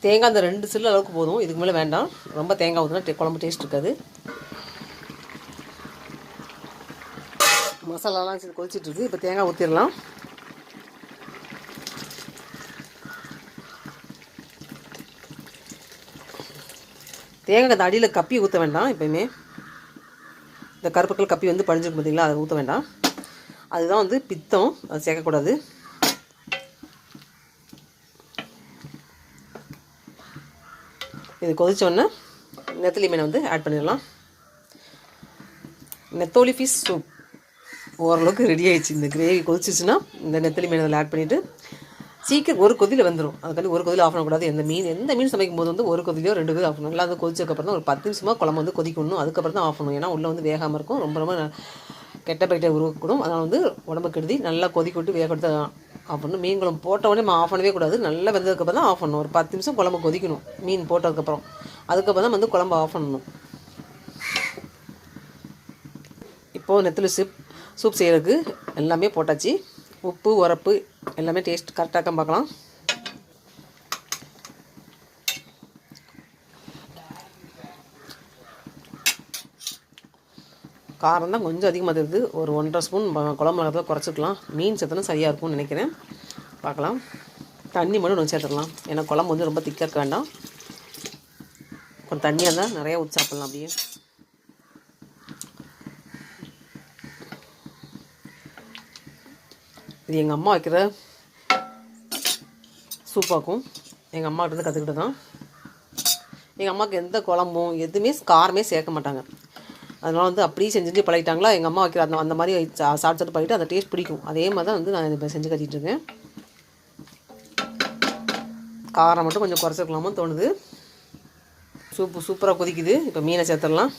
தேங்காய் அந்த 2 சில்லு அளவுக்கு போதும், இதுக்கு மேலே வேண்டாம். ரொம்ப தேங்காய் ஊற்றினா குழம்பு டேஸ்ட் இருக்காது. மசாலாலாம் கொதிச்சிட்ருக்கு. இப்போ தேங்காய் ஊற்றிடலாம். தேங்காய் அந்த அடியில் கப்பி ஊற்ற வேண்டாம். எப்போயுமே இந்த கருப்புக்கள் கப்பி வந்து பழிஞ்சிருக்கு பார்த்தீங்களா, அதை ஊற்ற வேண்டாம். அதுதான் வந்து பித்தம், அது சேர்க்கக்கூடாது. இது கொதிச்சோடனே நெத்தலி மீனை வந்து ஆட் பண்ணிடலாம். நெத்தோலி ஃபிஷ் சூப் ஓரளவுக்கு ரெடி ஆகிடுச்சு. இந்த கிரேவி கொதிச்சிச்சுன்னா இந்த நெத்தலி மீன் அதில் ஆட் பண்ணிவிட்டு சீக்கிரம் ஒரு கொதியில் வந்துடும். அதுக்காண்டி ஒரு கொதியில் ஆஃப் பண்ணக்கூடாது. எந்த மீன் சமைக்கும் போது வந்து ஒரு கொதிலையோ 2 கொதில் ஆஃப் பண்ணணும். இல்லை அது கொதிச்சதுக்கப்புறம் தான் ஒரு 10 நிமிஷமாக குழம்பு வந்து கொதிக்கணும். அதுக்கப்புறம் தான் ஆஃப் பண்ணணும். ஏன்னா உள்ளே வந்து வேகாமல் இருக்கும். ரொம்ப கெட்ட பாக்டீரியா உருவாக்கக்கூடும். அதனால் வந்து உடம்பு கெடுதி. நல்லா கொதிக்க விட்டு வேக விட்டு ஆஃப் பண்ணணும். மீன் குழம்பு போட்ட உடனே நம்ம ஆஃப் பண்ணவே கூடாது. நல்லா வெந்ததுக்கப்புறம் தான் ஆஃப் பண்ணணும். ஒரு 10 நிமிஷம் குழம்பு கொதிக்கணும் மீன் போட்டதுக்கப்புறம். அதுக்கப்புறம் தான் வந்து குழம்பு ஆஃப் பண்ணணும். இப்போது நெத்தலி சூப் செய்கிறதுக்கு எல்லாமே போட்டாச்சு. உப்பு உரப்பு எல்லாமே டேஸ்ட் கரெக்டாக பார்க்கலாம். காரம் தான் கொஞ்சம் அதிகமாக தெரியுது. ஒரு 1.5 ஸ்பூன் குழம்பு மிளகாய் குறைச்சிக்கலாம். மீன் சேர்த்தனா சரியாக இருக்கும்னு நினைக்கிறேன். பார்க்கலாம். தண்ணி மட்டும் கொஞ்சம் சேர்த்துடலாம். ஏன்னா குழம்பு வந்து ரொம்ப திக்காக இருக்க வேண்டாம். கொஞ்சம் தண்ணியாக இருந்தால் நிறையா ஊற்றி சாப்பிட்லாம். அப்படியே இது எங்கள் அம்மா வைக்கிற சூப்பாக்கும் எங்கள் அம்மாக்கிட்ட கற்றுக்கிட்டு தான். எங்கள் அம்மாவுக்கு எந்த குழம்பும் எதுவுமே காரமே சேர்க்க மாட்டாங்க. அதனால் வந்து அப்படியே செஞ்சு பழகிட்டாங்களா. எங்கள் அம்மா வைக்கிற அந்த மாதிரி சாப்பிட்டு பழகிட்டு அந்த டேஸ்ட் பிடிக்கும். அதே மாதிரி தான் வந்து நான் இப்போ செஞ்சு கட்டிகிட்ருக்கேன். காரம் மட்டும் கொஞ்சம் குறைச்சிக்கலாமோ தோணுது. சூப்பராக கொதிக்குது. இப்போ மீனை சேர்த்துடலாம்.